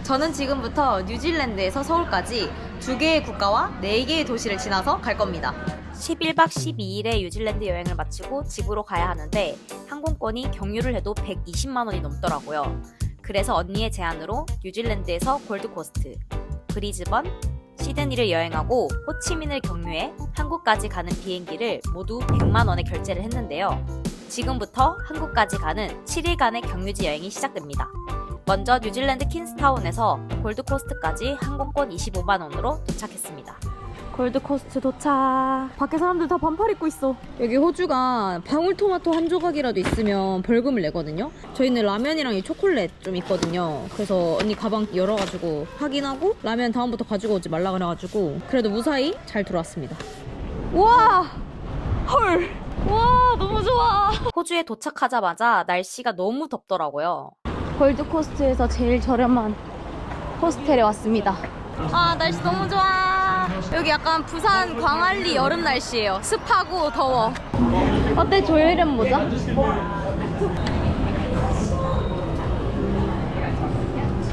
저는 지금부터 뉴질랜드에서 서울까지 2개의 국가와 4개의 도시를 지나서 갈 겁니다. 11박 12일의 뉴질랜드 여행을 마치고 집으로 가야 하는데 항공권이 경유를 해도 120만 원이 넘더라고요. 그래서 언니의 제안으로 뉴질랜드에서 골드코스트, 브리즈번, 시드니를 여행하고 호치민을 경유해 한국까지 가는 비행기를 모두 100만 원에 결제를 했는데요. 지금부터 한국까지 가는 7일간의 경유지 여행이 시작됩니다. 먼저 뉴질랜드 킨스타운에서 골드코스트까지 항공권 25만 원으로 도착했습니다. 골드코스트 도착. 밖에 사람들 다 반팔 입고 있어. 여기 호주가 방울토마토 한 조각이라도 있으면 벌금을 내거든요. 저희는 라면이랑 이 초콜릿 좀 있거든요. 그래서 언니 가방 열어가지고 확인하고 라면 다음부터 가지고 오지 말라 그래가지고 그래도 무사히 잘 들어왔습니다. 우와! 헐! 와, 너무 좋아. 호주에 도착하자마자 날씨가 너무 덥더라고요. 골드코스트에서 제일 저렴한 호스텔에 왔습니다. 아, 날씨 너무 좋아. 여기 약간 부산 광안리 여름 날씨예요. 습하고 더워. 어때, 조혜련 모자?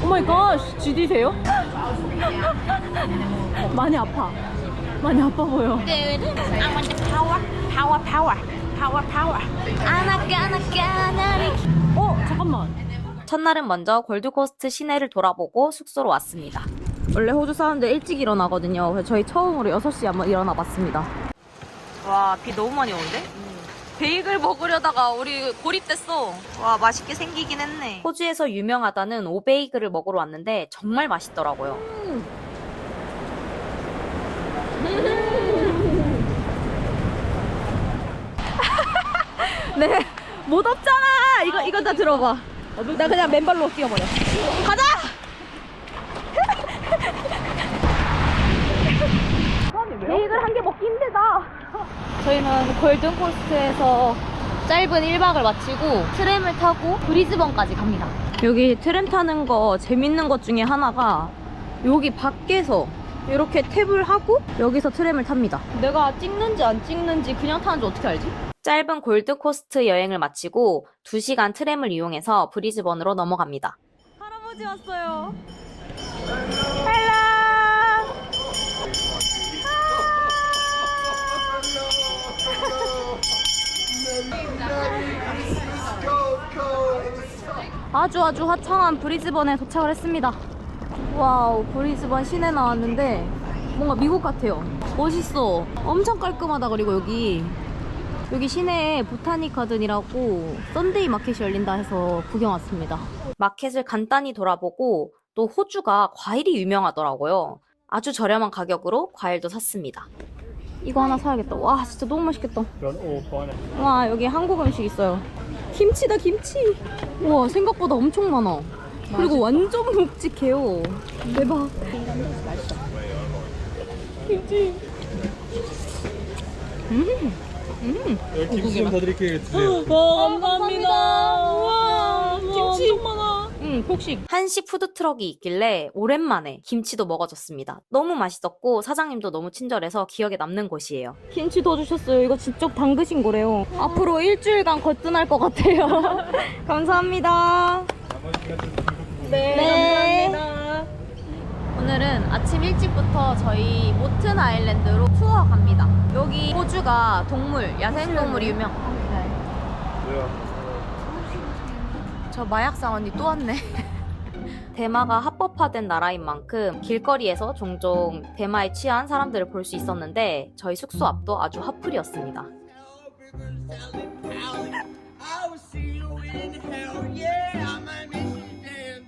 오마이갓, GD세요? 많이 아파. 많이 아파 보여. I want the power, power, power, power, power. 잠깐만. 첫날은 먼저 골드코스트 시내를 돌아보고 숙소로 왔습니다. 원래 호주 사람들 일찍 일어나거든요. 그래서 저희 처음으로 6시에 한번 일어나 봤습니다. 와, 비 너무 많이 오는데? 베이글 먹으려다가 우리 고립됐어. 와, 맛있게 생기긴 했네. 호주에서 유명하다는 오베이글을 먹으러 왔는데 정말 맛있더라고요. 네, 못 없잖아. 이거 다 들어봐. 나 그냥 맨발로 뛰어버려. 가자! 베이글 한 개 먹기 힘들다. 저희는 골든코스트에서 짧은 1박을 마치고 트램을 타고 브리즈번까지 갑니다. 여기 트램 타는 거 재밌는 것 중에 하나가 여기 밖에서 이렇게 탭을 하고 여기서 트램을 탑니다. 내가 찍는지 안 찍는지 그냥 타는지 어떻게 알지? 짧은 골드코스트 여행을 마치고 2시간 트램을 이용해서 브리즈번으로 넘어갑니다. 할아버지 왔어요. 헬로. 아주 화창한 브리즈번에 도착을 했습니다. 와우, 브리즈번 시내 나왔는데 뭔가 미국 같아요. 멋있어. 엄청 깔끔하다. 그리고 여기 시내에 보타닉 가든이라고 썬데이 마켓이 열린다 해서 구경 왔습니다. 마켓을 간단히 돌아보고 또 호주가 과일이 유명하더라고요. 아주 저렴한 가격으로 과일도 샀습니다. 이거 하나 사야겠다. 와, 진짜 너무 맛있겠다. 와, 여기 한국 음식 있어요. 김치다, 김치. 우와, 생각보다 엄청 많아. 그리고 완전 묵직해요. 대박. 김치. 김치 좀 더 드릴게요. 와, 감사합니다. 우와, 김치 엄청 많아. 폭식. 한식 푸드트럭이 있길래 오랜만에 김치도 먹어줬습니다. 너무 맛있었고 사장님도 너무 친절해서 기억에 남는 곳이에요. 김치 더 주셨어요. 이거 직접 담그신 거래요. 앞으로 일주일간 거뜬할 것 같아요. 감사합니다. 네. 감사합니다. 오늘은 아침 일찍부터 저희 모튼 아일랜드로 투어 갑니다. 여기 호주가 야생동물이 저 마약상 언니 또 왔네. 대마가 합법화된 나라인 만큼 길거리에서 종종 대마에 취한 사람들을 볼 수 있었는데 저희 숙소 앞도 아주 핫플이었습니다.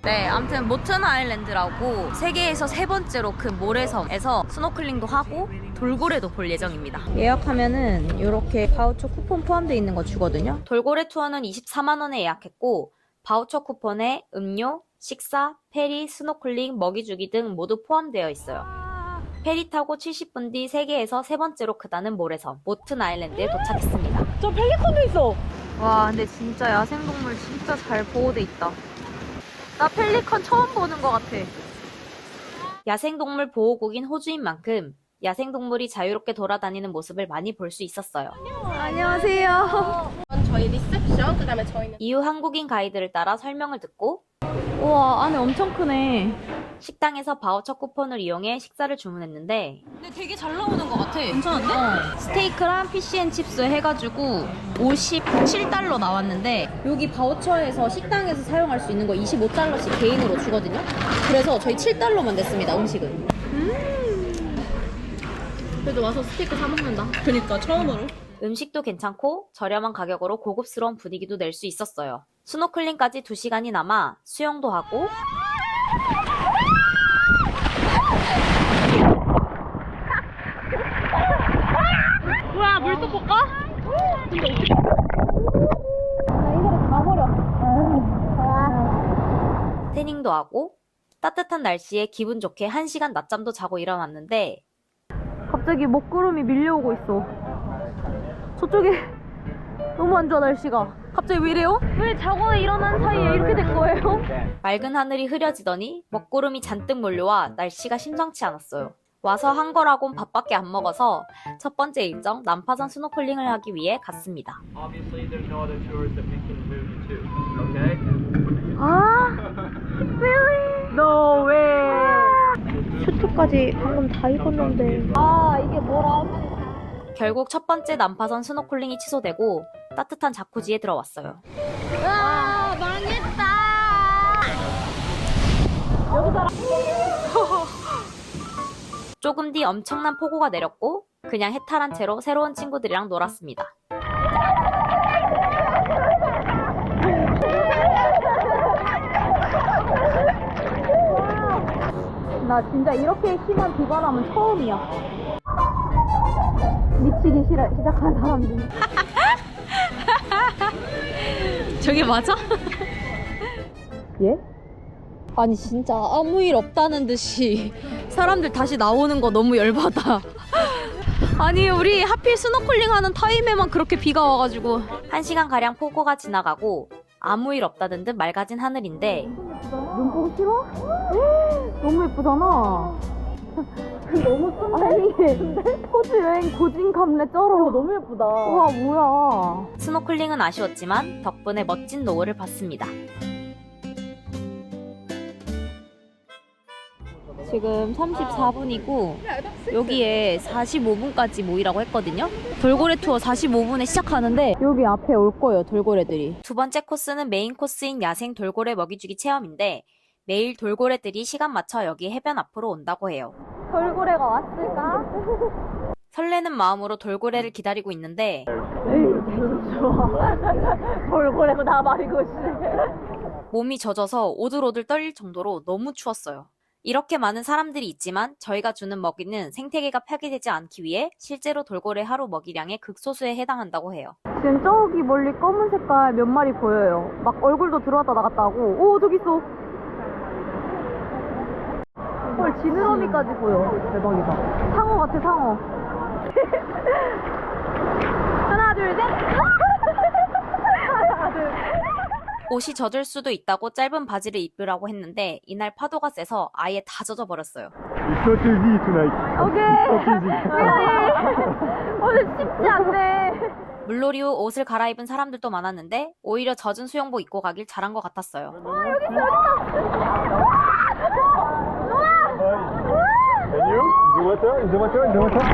네, 아무튼 모튼 아일랜드라고 세계에서 3번째로 큰 모래섬에서 스노클링도 하고 돌고래도 볼 예정입니다. 예약하면은 이렇게 바우처 쿠폰 포함되어 있는 거 주거든요. 돌고래 투어는 24만 원에 예약했고 바우처 쿠폰에 음료, 식사, 페리, 스노클링, 먹이주기 등 모두 포함되어 있어요. 페리 타고 70분 뒤 세계에서 3번째로 크다는 모래섬 모튼 아일랜드에 도착했습니다. 저 펠리컨도 있어. 와, 근데 진짜 야생동물 진짜 잘 보호돼 있다. 나 펠리컨 처음 보는 것 같아. 야생동물 보호국인 호주인 만큼 야생동물이 자유롭게 돌아다니는 모습을 많이 볼 수 있었어요. 안녕하세요. 저희 리셉션, 그다음에 저희는 이후 한국인 가이드를 따라 설명을 듣고 우와, 안에 엄청 크네. 식당에서 바우처 쿠폰을 이용해 식사를 주문했는데 근데 되게 잘 나오는 것 같아. 괜찮은데? 스테이크랑 피시앤칩스 해가지고 57달러 나왔는데 여기 바우처에서 식당에서 사용할 수 있는 거 25달러씩 개인으로 주거든요. 그래서 저희 7달러만 냈습니다, 음식은. 그래도 와서 스테이크 사 먹는다. 그니까 처음으로. 음식도 괜찮고 저렴한 가격으로 고급스러운 분위기도 낼 수 있었어요. 스노클링까지 2시간이 남아 수영도 하고 우와, 물속 볼까? 태닝도 하고 따뜻한 날씨에 기분 좋게 1시간 낮잠도 자고 일어났는데 갑자기 먹구름이 밀려오고 있어. 저쪽에 너무 안 좋아, 날씨가. 갑자기 왜 이래요? 왜 자고 일어난 사이에 이렇게 된 거예요? 맑은 하늘이 흐려지더니 먹구름이 잔뜩 몰려와 날씨가 심상치 않았어요. 와서 한 거라곤 밥밖에 안 먹어서 첫 번째 일정 난파선 스노클링을 하기 위해 갔습니다. Obviously, there's no other tours that we can move you to. Okay? 아, really? No way. 슈트까지 방금 다 입었는데. 아, 이게 뭐라? 결국 첫 번째 난파선 스노클링이 취소되고 따뜻한 자쿠지에 들어왔어요. 아, 망했다. 조금 뒤 엄청난 폭우가 내렸고 그냥 해탈한 채로 새로운 친구들이랑 놀았습니다. 나 진짜 이렇게 심한 비바람은 처음이야. 미치기 시작한 사람들. 저게 맞아? 예? 아니 진짜 아무 일 없다는 듯이 사람들 다시 나오는 거 너무 열받아. 아니 우리 하필 스노클링 하는 타임에만 그렇게 비가 와가지고 1시간가량 폭우가 지나가고 아무 일 없다는 듯 맑아진 하늘인데 눈 보기 싫어? 너무 예쁘잖아. 너무 쏜데? 아니 포즈 여행 고진감래 쩔어. 너무 예쁘다. 와 뭐야. 스노클링은 아쉬웠지만 덕분에 멋진 노을을 봤습니다. 지금 34분이고 여기에 45분까지 모이라고 했거든요. 돌고래 투어 45분에 시작하는데 여기 앞에 올 거예요, 돌고래들이. 두 번째 코스는 메인 코스인 야생 돌고래 먹이주기 체험인데 매일 돌고래들이 시간 맞춰 여기 해변 앞으로 온다고 해요. 돌고래가 왔을까? 설레는 마음으로 돌고래를 기다리고 있는데 돌고래고 나 말이고 몸이 젖어서 오들오들 떨릴 정도로 너무 추웠어요. 이렇게 많은 사람들이 있지만 저희가 주는 먹이는 생태계가 파괴되지 않기 위해 실제로 돌고래 하루 먹이량의 극소수에 해당한다고 해요. 지금 저기 멀리 검은 색깔 몇 마리 보여요. 막 얼굴도 들어왔다 나갔다 하고. 오 저기 있어. 헐 지느러미까지 보여. 대박이다. 상어 같아 상어. 하나 둘 셋. 하나 둘. 옷이 젖을 수도 있다고 짧은 바지를 입으라고 했는데 이날 파도가 세서 아예 다 젖어버렸어요. It's not easy tonight. 오케이. 오늘 쉽지 않네. 물놀이 후 옷을 갈아입은 사람들도 많았는데 오히려 젖은 수영복 입고 가길 잘한 것 같았어요. 여기 있어. And you? The water? In the water? In the water?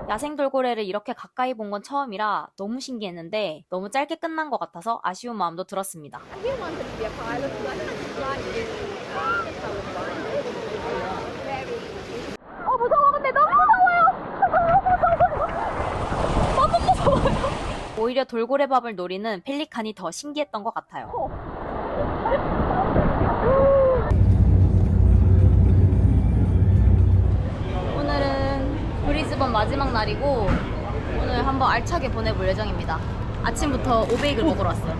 야생 돌고래를 이렇게 가까이 본 건 처음이라 너무 신기했는데 너무 짧게 끝난 것 같아서 아쉬운 마음도 들었습니다. 무서워. 근데 너무 무서워요. 너무 무서워요. 오히려 돌고래 밥을 노리는 펠리칸이 더 신기했던 것 같아요. 오늘은 브리즈번 마지막 날이고 오늘 한번 알차게 보내볼 예정입니다. 아침부터 오베이글 먹으러 왔어요.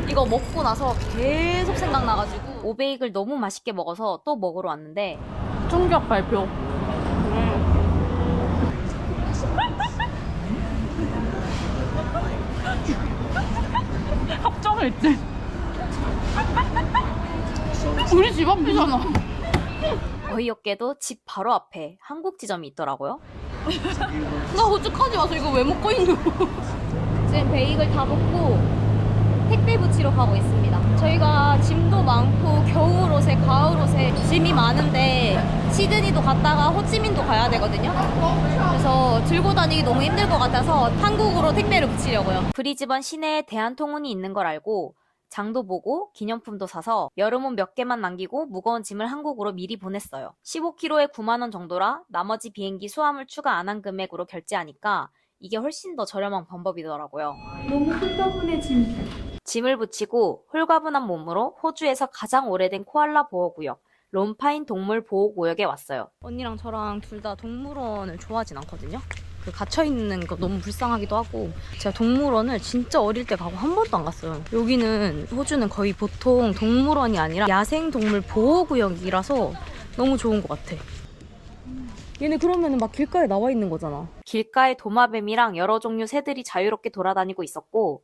이거 먹고 나서 계속 생각나가지고 오베이글 너무 맛있게 먹어서 또 먹으러 왔는데 충격 발표. 합정했지. 우리 집 앞이잖아. 어이없게도 집 바로 앞에 한국 지점이 있더라고요. 나 어떡하지 와서 이거 왜 먹고 있노? 지금 베이글 다 먹고 택배 붙이러 가고 있습니다. 저희가 짐도 많고 겨울 옷에 가을 옷에 짐이 많은데 시드니도 갔다가 호치민도 가야 되거든요. 그래서 들고 다니기 너무 힘들 것 같아서 한국으로 택배를 붙이려고요. 브리즈번 시내에 대한통운이 있는 걸 알고 장도 보고 기념품도 사서 여름옷 몇 개만 남기고 무거운 짐을 한국으로 미리 보냈어요. 15kg에 9만 원 정도라 나머지 비행기 수화물 추가 안 한 금액으로 결제하니까 이게 훨씬 더 저렴한 방법이더라고요. 너무 홀가분해 짐을 붙이고 홀가분한 몸으로 호주에서 가장 오래된 코알라 보호구역 롬파인 동물 보호구역에 왔어요. 언니랑 저랑 둘 다 동물원을 좋아하진 않거든요. 그 갇혀있는 거 너무 불쌍하기도 하고 제가 동물원을 진짜 어릴 때 가고 한 번도 안 갔어요. 여기는 호주는 거의 보통 동물원이 아니라 야생동물 보호구역이라서 너무 좋은 것 같아. 얘네 그러면은 막 길가에 나와 있는 거잖아. 길가에 도마뱀이랑 여러 종류 새들이 자유롭게 돌아다니고 있었고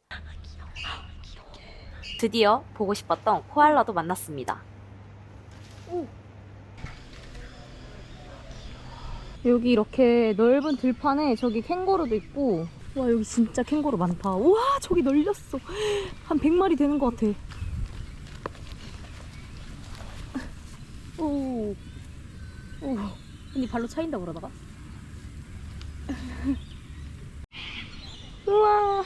드디어 보고 싶었던 코알라도 만났습니다. 여기 이렇게 넓은 들판에 저기 캥거루도 있고 와 여기 진짜 캥거루 많다. 우와 저기 널렸어. 한 100마리 되는 것 같아. 오. 언니 발로 차인다 그러다가 우와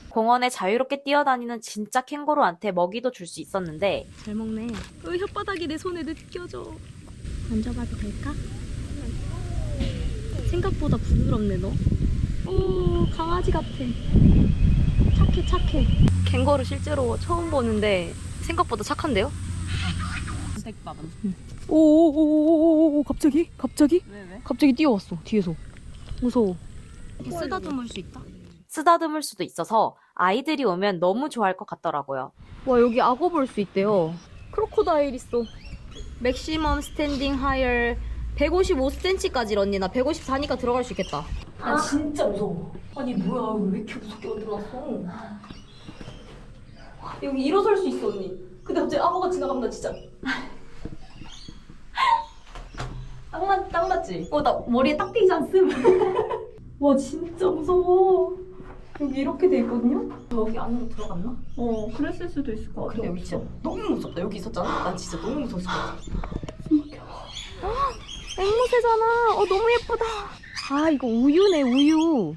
공원에 자유롭게 뛰어다니는 진짜 캥거루한테 먹이도 줄 수 있었는데 잘 먹네. 혓바닥이 내 손에 느껴져. 만져봐도 될까? 생각보다 부드럽네 너. 오 강아지 같아. 착해. 캥거루 실제로 처음 보는데 생각보다 착한데요? 색밥은. 오오오오오 갑자기? 왜? 갑자기 뛰어왔어 뒤에서. 무서워. 쓰다듬을 수 있다? 쓰다듬을 수도 있어서 아이들이 오면 너무 좋아할 것 같더라고요. 와 여기 악어 볼 수 있대요. 크로코다일 있어. 맥시멈 스탠딩 하이어 155cm까지 언니. 나 154니까 들어갈 수 있겠다. 나 진짜 무서워. 아니 뭐야 왜 이렇게 무섭게 만들어놨어. 여기 일어설 수 있어 언니. 근데 갑자기 악어가 지나가면 나 진짜 딱 맞지? 나 머리에 딱 되지 않음. 와 진짜 무서워. 여기 이렇게 돼 있거든요? 여기 안으로 들어갔나? 그랬을 수도 있을 것 같아. 근데 여기 진짜 너무 무섭다. 여기 있었잖아? 난 진짜 너무 무서웠을 것 같아. 앵무새잖아. 너무 예쁘다. 아 이거 우유네 우유.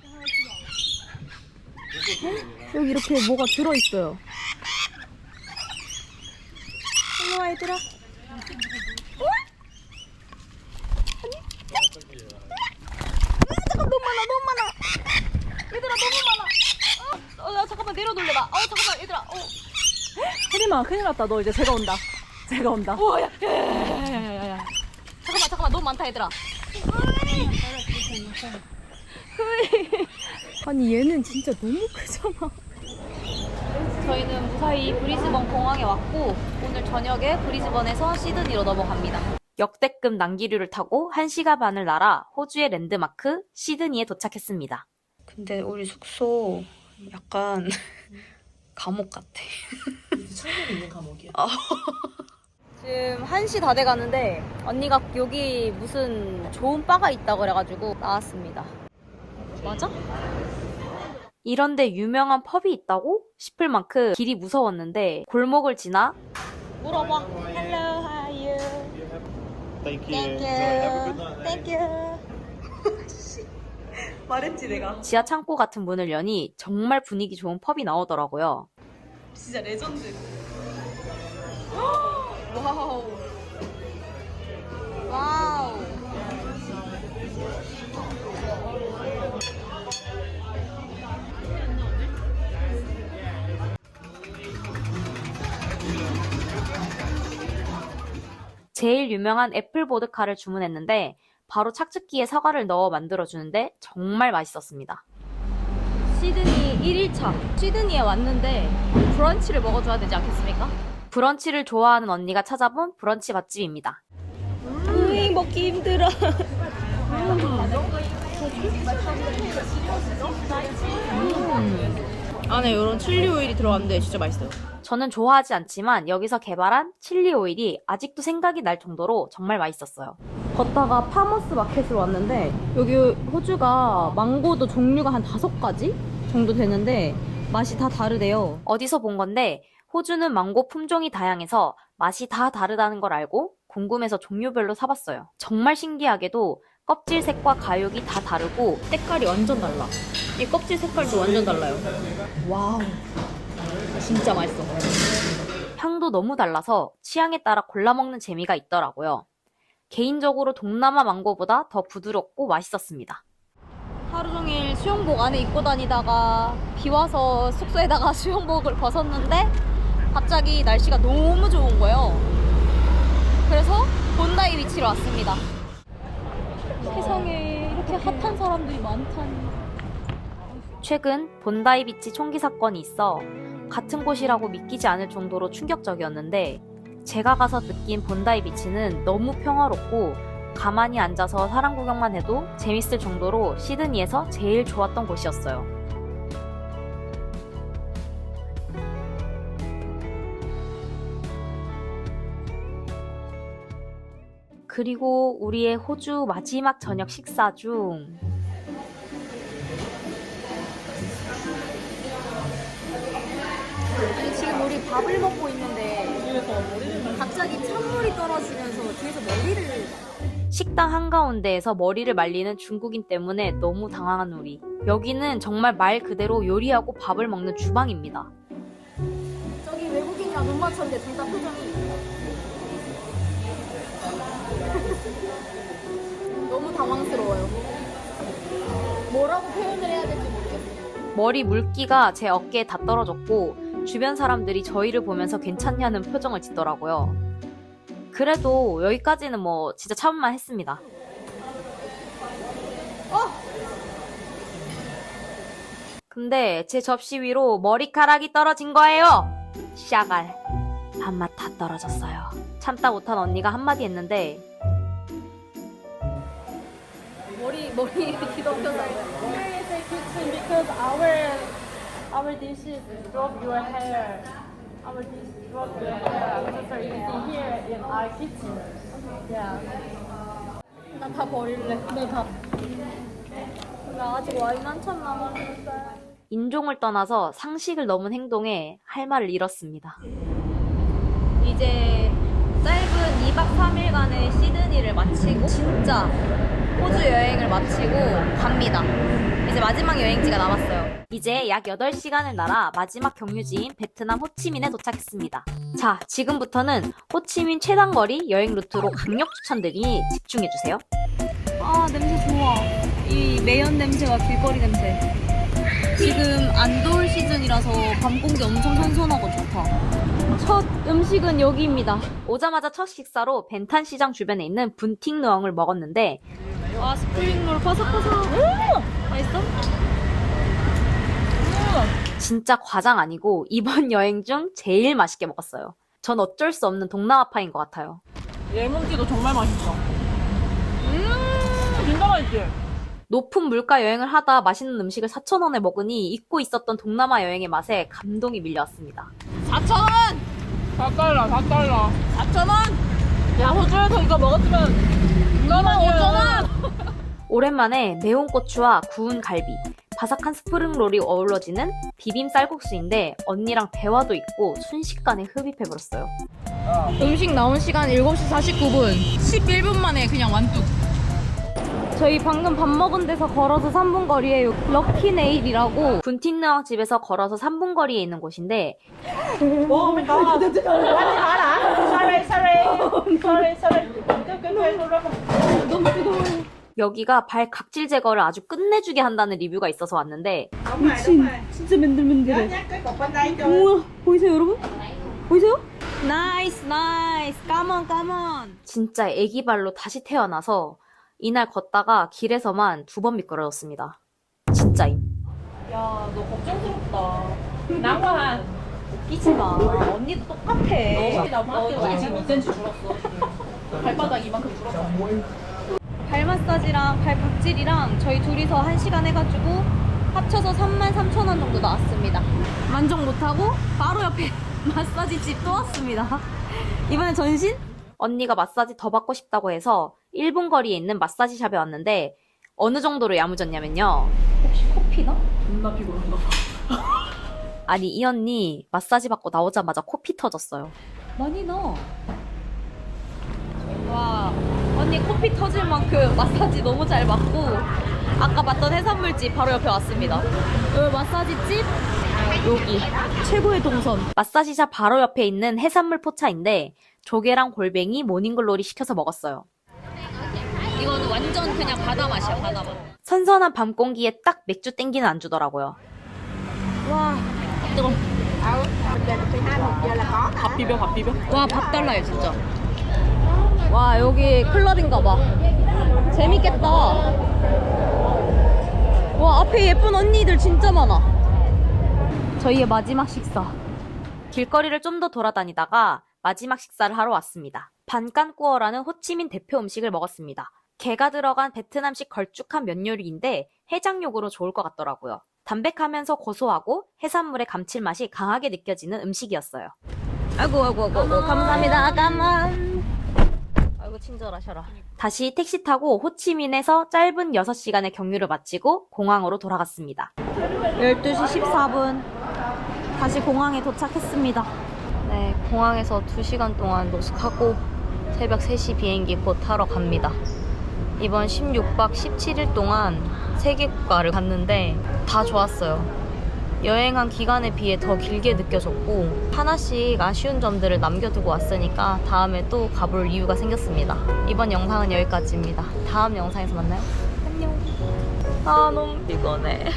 여기 이렇게 뭐가 들어있어요. 일로 와 얘들아. 잠깐 너무 많아. 얘들아 너무 많아. 잠깐만 내려놓을래봐. 잠깐만 얘들아. 큰일 났다. 너 이제 제가 온다. 야야야야야. 잠깐만 너무 많다 얘들아. 아니 얘는 진짜 너무 크잖아. 저희는 무사히 브리즈번 공항에 왔고 오늘 저녁에 브리즈번에서 시드니로 넘어갑니다. 역대급 난기류를 타고 1시간 반을 날아 호주의 랜드마크 시드니에 도착했습니다. 근데 우리 숙소 약간 감옥 같아. 처음에 있는 감옥이야. 지금 1시 다 돼가는데 언니가 여기 무슨 좋은 바가 있다고 그래가지고 나왔습니다. 맞아? 이런데 유명한 펍이 있다고 싶을 만큼 길이 무서웠는데 골목을 지나 물어봐. Hello, how are you? Thank Thank you. Have a good you. night. Thank you. 말했지 내가. 지하 창고 같은 문을 여니 정말 분위기 좋은 펍이 나오더라고요. 진짜 레전드. 와우. 제일 유명한 애플 보드카를 주문했는데 바로 착즙기에 사과를 넣어 만들어주는데 정말 맛있었습니다. 시드니 1일차. 시드니에 왔는데 브런치를 먹어줘야 되지 않겠습니까? 브런치를 좋아하는 언니가 찾아본 브런치 맛집입니다. 먹기 힘들어. 안에 이런 칠리 오일이 들어갔는데 진짜 맛있어요. 저는 좋아하지 않지만 여기서 개발한 칠리 오일이 아직도 생각이 날 정도로 정말 맛있었어요. 걷다가 파머스 마켓으로 왔는데 여기 호주가 망고도 종류가 한 5가지 정도 되는데 맛이 다 다르대요. 어디서 본 건데 호주는 망고 품종이 다양해서 맛이 다 다르다는 걸 알고 궁금해서 종류별로 사봤어요. 정말 신기하게도 껍질 색과 가육이 다 다르고 색깔이 완전 달라. 이 껍질 색깔도 완전 달라요. 와우, 진짜 맛있어. 향도 너무 달라서 취향에 따라 골라 먹는 재미가 있더라고요. 개인적으로 동남아 망고보다 더 부드럽고 맛있었습니다. 하루 종일 수영복 안에 입고 다니다가 비 와서 숙소에다가 수영복을 벗었는데 갑자기 날씨가 너무 좋은 거예요. 그래서 본다이 비치로 왔습니다. 세상에 이렇게 핫한 사람들이 많다니. 최근 본다이 비치 총기 사건이 있어 같은 곳이라고 믿기지 않을 정도로 충격적이었는데 제가 가서 느낀 본다이 비치는 너무 평화롭고 가만히 앉아서 사람 구경만 해도 재밌을 정도로 시드니에서 제일 좋았던 곳이었어요. 그리고 우리의 호주 마지막 저녁 식사 중 지금 우리 밥을 먹고 있는데 갑자기 찬물이 떨어지면서 뒤에서 머리를 식당 한가운데에서 머리를 말리는 중국인 때문에 너무 당황한 우리. 여기는 정말 말 그대로 요리하고 밥을 먹는 주방입니다. 저기 외국인이랑 눈 맞췄는데 둘 다 표정이 너무 당황스러워요. 뭐라고 표현을 해야 될지 모르겠어요. 머리 물기가 제 어깨에 다 떨어졌고 주변 사람들이 저희를 보면서 괜찮냐는 표정을 짓더라고요. 그래도 여기까지는 뭐 진짜 참을만 했습니다. 근데 제 접시 위로 머리카락이 떨어진 거예요. 샤갈. 밥맛 다 떨어졌어요. 참다 못한 언니가 한마디 했는데 머리 뒤덮여서 Here is a kitchen because our dishes drop your hair. Our dish drop your hair. I'm so sorry. You can see here in our kitchen. Yeah. 나 다 버릴래. 네, 다. 나 아직 와인 한참 남았는데. 인종을 떠나서 상식을 넘은 행동에 할 말을 잃었습니다. 이제 짧은 2박 3일간의 시드니를 마치고 진짜 호주 여행을 마치고 갑니다. 이제 마지막 여행지가 남았어요. 이제 약 8시간을 날아 마지막 경유지인 베트남 호치민에 도착했습니다. 자, 지금부터는 호치민 최단거리 여행 루트로 강력 추천드리니 집중해주세요. 아, 냄새 좋아. 이 매연 냄새와 길거리 냄새. 지금 안 더울 시즌이라서 밤 공기 엄청 선선하고 좋다. 첫 음식은 여기입니다. 오자마자 첫 식사로 벤탄 시장 주변에 있는 분팅 누엉을 먹었는데 아, 스프링롤 바삭바삭. 맛있어? 진짜 과장 아니고 이번 여행 중 제일 맛있게 먹었어요. 전 어쩔 수 없는 동남아파인 것 같아요. 레몬티도 정말 맛있어. 진짜 맛있지? 높은 물가 여행을 하다 맛있는 음식을 4,000원에 먹으니 잊고 있었던 동남아 여행의 맛에 감동이 밀려왔습니다. 4,000원! 4달러, 4달러. 4,000원? 야, 호주에서 이거 먹었으면 25,000원! 오랜만에 매운 고추와 구운 갈비, 바삭한 스프링롤이 어우러지는 비빔 쌀국수인데 언니랑 대화도 있고 순식간에 흡입해버렸어요. 음식 나온 시간 7시 49분. 11분 만에 그냥 완뚝. 저희 방금 밥 먹은 데서 걸어서 3분 거리에 럭키네일이라고 분팅누엉 집에서 걸어서 3분 거리에 있는 곳인데 여기가 발 각질 제거를 아주 끝내주게 한다는 리뷰가 있어서 왔는데 진짜 맨들맨들해. 우와, 보이세요 여러분? 보이세요? 나이스 나이스 까먼 까먼. 진짜 애기 발로 다시 태어나서 이날 걷다가 길에서만 2번 미끄러졌습니다. 진짜임. 야, 너 걱정스럽다. 나만 웃기지 마. 언니도 똑같아. 너 지금 2cm 줄었어. 발바닥 이만큼 줄었어. 발 마사지랑 발 각질이랑 저희 둘이서 1시간 해가지고 합쳐서 33,000원 정도 나왔습니다. 만족 못하고 바로 옆에 마사지집 또 왔습니다. 이번엔 전신? 언니가 마사지 더 받고 싶다고 해서 1분 거리에 있는 마사지샵에 왔는데 어느 정도로 야무졌냐면요. 혹시 코피나? 존나 피곤한가 봐. 아니 이 언니 마사지 받고 나오자마자 코피 터졌어요. 많이 나. 와 언니 코피 터질 만큼 마사지 너무 잘 받고 아까 봤던 해산물집 바로 옆에 왔습니다. 여기 마사지집 여기 최고의 동선. 마사지샵 바로 옆에 있는 해산물 포차인데 조개랑 골뱅이 모닝글로리 시켜서 먹었어요. 이거는 완전 그냥 바다 맛이야 바다 맛. 선선한 밤 공기에 딱 맥주 땡기는 안주더라고요. 와 뜨거. 밥 비벼 밥 비벼. 와 밥 달라요 진짜. 와 여기 클럽인가 봐. 재밌겠다. 와 앞에 예쁜 언니들 진짜 많아. 저희의 마지막 식사. 길거리를 좀 더 돌아다니다가 마지막 식사를 하러 왔습니다. 반깐꾸어라는 호치민 대표 음식을 먹었습니다. 게가 들어간 베트남식 걸쭉한 면 요리인데 해장용으로 좋을 것 같더라고요. 담백하면서 고소하고 해산물의 감칠맛이 강하게 느껴지는 음식이었어요. 아이고 감사합니다. 까만. 아이고 친절하셔라. 다시 택시 타고 호치민에서 짧은 6시간의 경유를 마치고 공항으로 돌아갔습니다. 12시 14분 다시 공항에 도착했습니다. 네, 공항에서 2시간 동안 노숙하고 새벽 3시 비행기 곧 타러 갑니다. 이번 16박 17일 동안 3개 국가를 갔는데 다 좋았어요. 여행한 기간에 비해 더 길게 느껴졌고 하나씩 아쉬운 점들을 남겨두고 왔으니까 다음에 또 가볼 이유가 생겼습니다. 이번 영상은 여기까지입니다. 다음 영상에서 만나요. 안녕. 아 너무 피곤해.